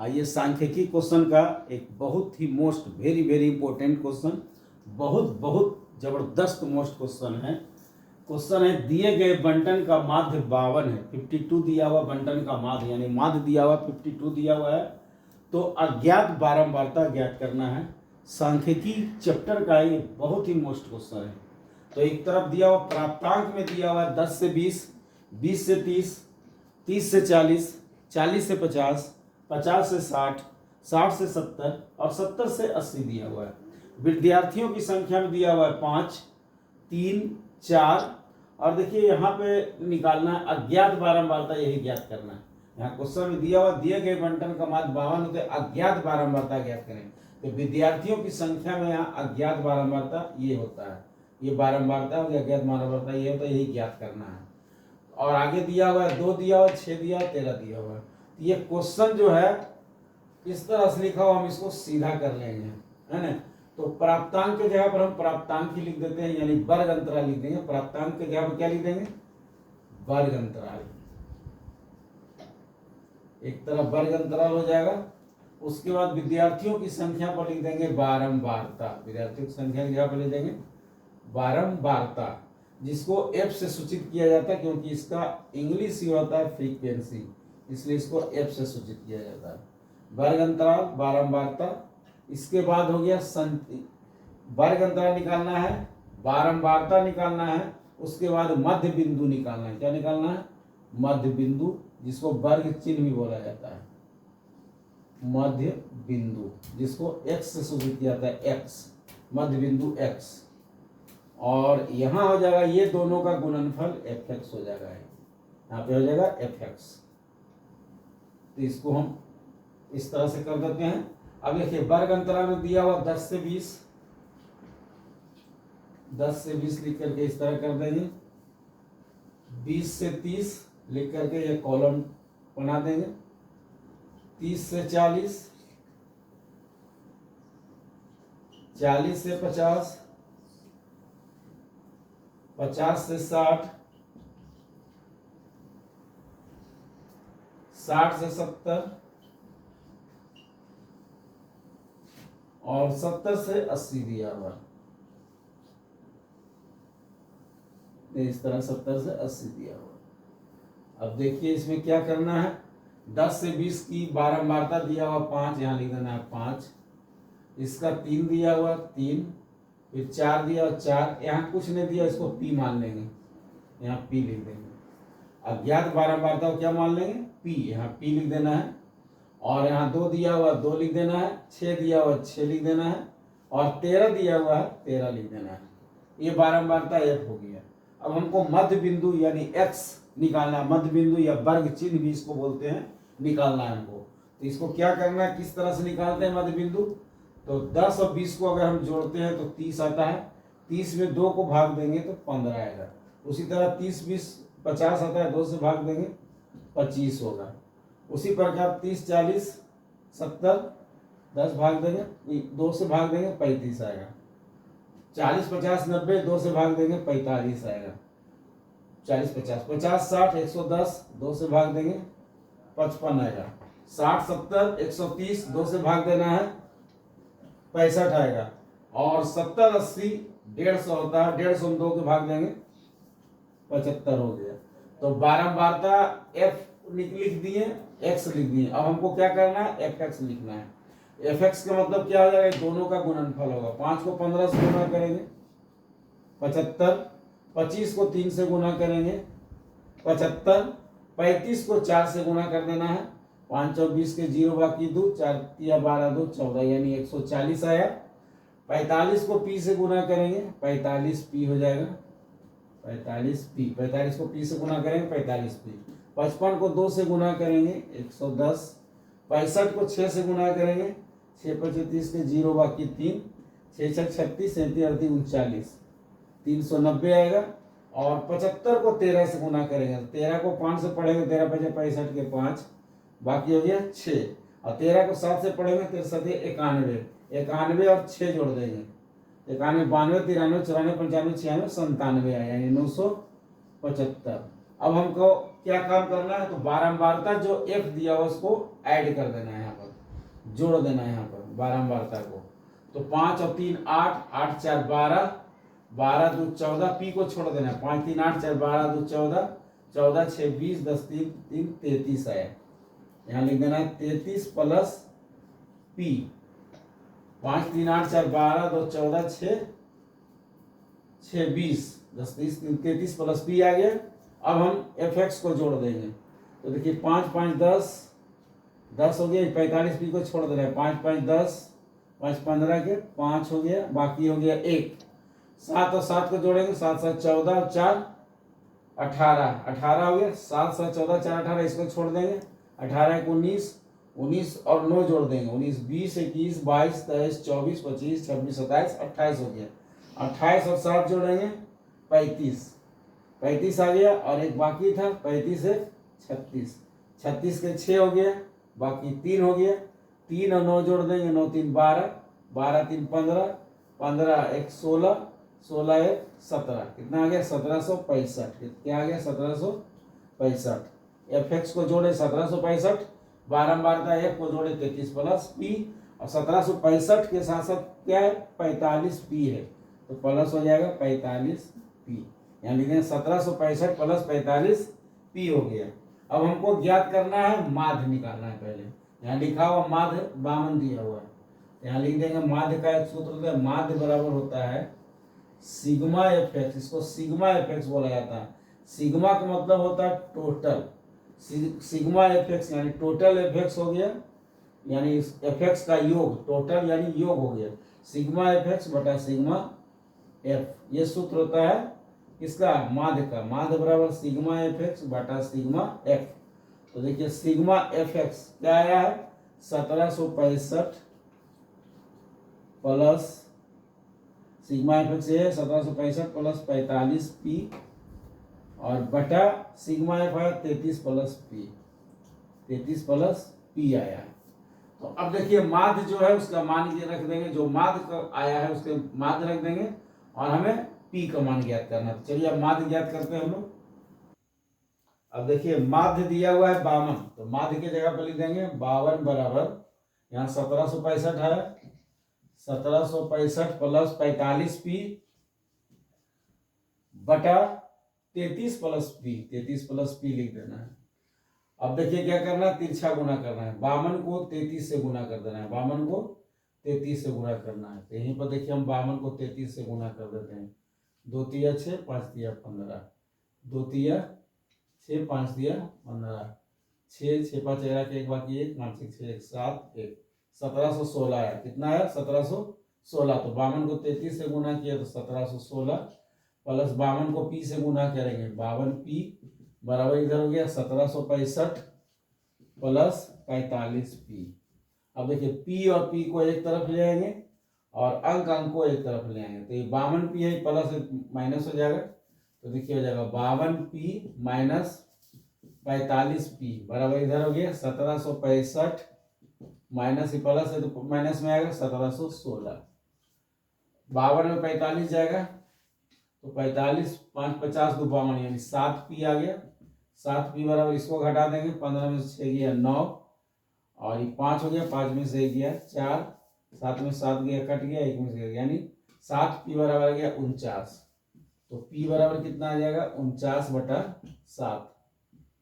ये सांख्यिकी क्वेश्चन का एक बहुत ही most very very important question, बहुत बहुत जबरदस्त मोस्ट क्वेश्चन है। क्वेश्चन है दिए गए बंटन का माध्य 52 है, 52 दिया हुआ बंटन का माध्य यानी माध्य दिया हुआ 52 दिया हुआ है, तो अज्ञात बारंबारता ज्ञात करना है। सांख्यिकी चैप्टर का ये बहुत ही मोस्ट क्वेश्चन है। तो एक तरफ दिया हुआ प्राप्तांक में दिया हुआ 10 से 20, 20 से 30, 30 से 40, 40 से 50, 50 से 60, 60 से 70 और 70 से 80 दिया हुआ है। विद्यार्थियों की संख्या में दिया हुआ है 5, 3, 4 और देखिए यहाँ पे निकालना है अज्ञात बारंबारता, यही ज्ञात करना है। यहाँ क्वेश्चन में दिया हुआ दिए गए बंटन का माध्य 52 होते अज्ञात बारंबारता ज्ञात करें। तो विद्यार्थियों की संख्या में यहाँ अज्ञात बारंबारता ये होता है, ये बारंबारता और अज्ञात बारंबारता ये होता है, यही ज्ञात करना है। और आगे दिया हुआ है 2 दिया हुआ, 6 दिया हुआ, 13 दिया हुआ है। ये क्वेश्चन जो है इस तरह से लिखा हुआ, हम इसको सीधा कर लेंगे, है ना। तो प्राप्तांक के जगह पर हम प्राप्तांक ही लिख देते हैं, यानी वर्ग अंतराल लिख देंगे। प्राप्तांक के जगह पर क्या लिख देंगे? वर्ग अंतराल। एक तरफ वर्ग अंतराल हो जाएगा। उसके बाद विद्यार्थियों की संख्या पर लिख देंगे बारंबारता। विद्यार्थियों की संख्या की जगह पर लिख देंगे बारंबारता, जिसको एफ से सूचित किया जाता है, क्योंकि इसका इंग्लिश ही होता है फ्रीक्वेंसी, इसलिए इसको एफ से सूचित किया जाता है। वर्ग अंतराल, बारंबारता। इसके बाद हो गया वर्ग अंतराल निकालना है, बारंबारता निकालना है, उसके बाद मध्य बिंदु निकालना है। क्या निकालना है? मध्य बिंदु, जिसको वर्ग चिन्ह भी बोला जाता है। मध्य बिंदु, जिसको एक्स से सूचित किया जाता है, एक्स, मध्य बिंदु एक्स। और यहाँ हो जाएगा ये दोनों का गुणनफल एफ एक्स हो जाएगा, यहाँ पे हो जाएगा एफ एक्स। तो इसको हम इस तरह से कर देते हैं। अब देखिए वर्ग अंतराल में दिया हुआ 10 से 20, 10 से 20 लिख करके इस तरह कर देंगे। 20 से 30 लिख करके ये कॉलम बना देंगे। 30 से 40, 40 से 50, 50 से 60, 60 से 70 और 70 से 80 दिया हुआ। इस तरह 70 से 80 दिया हुआ। अब देखिए इसमें क्या करना है। 10 से 20 की बारंबारता दिया हुआ 5, यहाँ लिख देना है 5। इसका 3 दिया हुआ 3, फिर 4 दिया हुआ 4, यहाँ कुछ नहीं दिया, इसको पी मान लेंगे, यहाँ पी लिख देंगे। अज्ञात बारंबारता को क्या मान लेंगे? पी, यहाँ पी लिख देना है। और यहाँ 2 दिया हुआ 2 लिख देना है, 6 दिया हुआ 6 लिख देना है, और 13 दिया हुआ है 13 लिख देना है। ये बारंबारता एफ हो गया। अब हमको मध्य बिंदु यानी एक्स निकालना है। मध्य बिंदु या वर्ग चिन्ह भी इसको बोलते हैं, निकालना है हमको। तो इसको क्या करना है, किस तरह से निकालते हैं मध्य बिंदु? तो 10 और 20 को अगर हम जोड़ते हैं तो 30 आता है। 30 में 2 को भाग देंगे तो 15 आएगा। उसी तरह 30, 20, 50 आता है, 2 से भाग देंगे 25 होगा। उसी प्रकार 30, 40, 70, 10 भाग देंगे, 2 से भाग देंगे 35 आएगा। 40, 50, 90, 2 से भाग देंगे 45 आएगा। 40, 50, 50, 60, 110, 2 से भाग देंगे 55 आएगा। 60, 70, 130, 2 से भाग देना है 65 आएगा। और 70, 80, 150 होता है, 150 में 2 के भाग देंगे 75 हो गया। तो बारंबारता एफ लिख दिए, एक्स लिख दिए। अब हमको क्या करना है? एफ एक्स लिखना है। एफ एक्स का मतलब क्या हो जाएगा? दोनों का गुणनफल होगा। 5 को 15 से गुना करेंगे 75, 25 को 3 से गुना करेंगे 75, 35 को 4 से गुना कर देना है। 5 और 20 के 0 बाकी 2, 4 या 12, 2 14, यानी 140 आया। 45 को पी से गुना करेंगे 45 पी हो जाएगा, 45 पी। 45 को पी से गुना करेंगे 45 पी। 55 को 2 से गुना करेंगे 110। 65 को 6 से गुना करेंगे 6 25 के 0 बाकी 3, 6 6 36, 37 38 39, 390 आएगा। और 75 को 13 से गुना करेंगे, 13 को 5 से पढ़ेंगे 13 5 65 के 5 बाकी हो गया 6, और 13 को 7 से पढ़ेंगे 13 91, 91 और 6 जोड़ देंगे 91, 92, 93, 94, 95, 96, 97 आया, यानी 975। अब हमको क्या काम करना है? तो बारंबारता जो एफ दिया हुआ उसको ऐड कर देना है यहाँ पर। जोड़ देना है यहाँ पर बारंबारता को। तो 5 और 3 8, 8 4 12, 12 2 14, पी को छोड़ देना है। 5 3 8 4 12 2 14, 14 6 20, 10 3 3 33 आया। यहाँ लिख देना है 33 प्लस पी। 5 3 8 4 12 2 14 6 6 20, 10 30 33 प्लस पी आ गया। अब हम एफ एक्स को जोड़ देंगे। तो देखिए 5 5 10, 10 हो गया, 45 पी को छोड़ दे रहे हैं। 5 5 10, 5 15 के 5 हो गया, बाकी हो गया 1। 7 और 7 को जोड़ेंगे, 7 7 14 और 4 18, 18 हो गया। 7 7 14 4 18, इसको छोड़ देंगे। 18 1 19, 19 और 9 जोड़ देंगे। 19 20 21 22 23 24 25 26 27 28 हो गया। 28 और 7 जोड़ेंगे 35, 35 आ गया। और एक बाकी था 35 से 36, 36 के 6 हो गया, बाकी 3 हो गया। 3 और 9 जोड़ देंगे, 9 3 12, 12 3 15, 15 1 16, 16 1 17, कितना आ गया 1765। क्या आ गया 1765। एफ एक्स को जोड़े 1765, बारंबारता एक को जोड़े 33 प्लस पी, और 1765 के साथ साथ क्या है 45 पी है, तो प्लस हो जाएगा 45 पी। यानी कि 1765 प्लस 45 पी हो गया। अब हमको ज्ञात करना है, माध्य निकालना है। पहले यहाँ लिखा हुआ माध्य 52 दिया हुआ है, यहाँ लिख देंगे माध्य का एक सूत्र होता है। माध्य बराबर होता है सिग्मा एफ एक्स, इसको सिग्मा एफ एक्स बोला जाता है। सिग्मा का मतलब होता है टोटल, सिग्मा एफ एक्स यानी टोटल एफ एक्स हो गया, यानी एफ एक्स का योग, टोटल यानी योग हो गया। सिग्मा एफ एक्स बटा सिग्मा एफ, ये सूत्र होता है किसका, माध्य का। माध्य बराबर सिग्मा एफ एक्स बटा सिग्मा एफ। तो देखिए सिग्मा एफ एक्स क्या आया है 1765 प्लस सिग्मा एफ एक्स है 1765 प्लस 45 पी, और बटा सिग्मा एफ आया 33 प्लस पी, 33 प्लस पी आया है। तो अब देखिए माध्य जो है उसका मान ये रख देंगे, जो माध्य का आया है उसके माध्य रख देंगे, और हमें पी का मान ज्ञात करना है। चलिए अब माध्य ज्ञात करते हैं हम लोग। अब देखिए माध्य दिया हुआ है 52, तो माध्य की जगह पर लिख देंगे 52 बराबर, यहाँ 1765 है, 1765 प्लस 45 पी बटा 33 प्लस पी, 33 प्लस पी लिख देना है। अब देखिए क्या करना है, तिरछा गुना करना है। 52 को 33 से गुना कर देना है, 52 को 33 से गुना करना है। तो यहीं पर देखिए हम 52 को 33 से गुना कर देते हैं। 2 तिया 6, 5 तिया 15, 2 तिया 6, 5 तिया 15, 6 6 5 11 के एक बाकी 1, 5 6 6 1 7 1, 1716 आया। कितना आया 1716। तो 52 को 33 से गुना किया तो 1716 प्लस 52 को पी से गुना करेंगे, 52 पी बराबर इधर हो गया 1765 प्लस 45 पी। अब देखिए पी और पी को एक तरफ ले आएंगे और अंक को एक तरफ ले आएंगे, तो ये 52 पी है प्लस माइनस हो जाएगा। तो देखिए हो जाएगा 52 पी माइनस 45 पी बराबर इधर हो गया 1765 माइनस प्लस है तो माइनस में आएगा 1716। 52 में 45 जाएगा तो 45 5 50 2 52 यानी 7 पी आ गया। 7 पी बराबर इसको घटा देंगे, 15 में से 6 गया 9 और ये 5 हो गया, 5 में से 1 गया 4, 7 में 7 गया कट गया, 1 में से गया, यानी 7 पी बराबर आ गया 49। तो पी बराबर कितना आ जाएगा 49 बटा 7,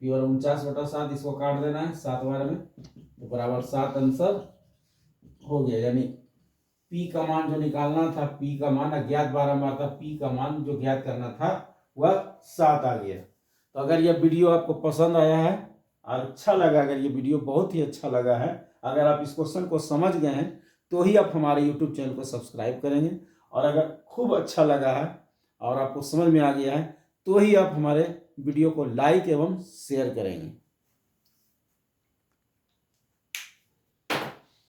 पी बराबर 49 बटा 7, इसको काट देना है 7 बार में तो बराबर 7 आंसर हो गया। यानी पी का मान जो निकालना था, पी का मान अज्ञात बारंबार था, पी का मान जो ज्ञात करना था वह 7 आ गया। तो अगर यह वीडियो आपको पसंद आया है और अच्छा लगा, अगर ये वीडियो बहुत ही अच्छा लगा है, अगर आप इस क्वेश्चन को समझ गए हैं तो ही आप हमारे YouTube चैनल को सब्सक्राइब करेंगे, और अगर खूब अच्छा लगा है और आपको समझ में आ गया है तो ही आप हमारे वीडियो को लाइक एवं शेयर करेंगे।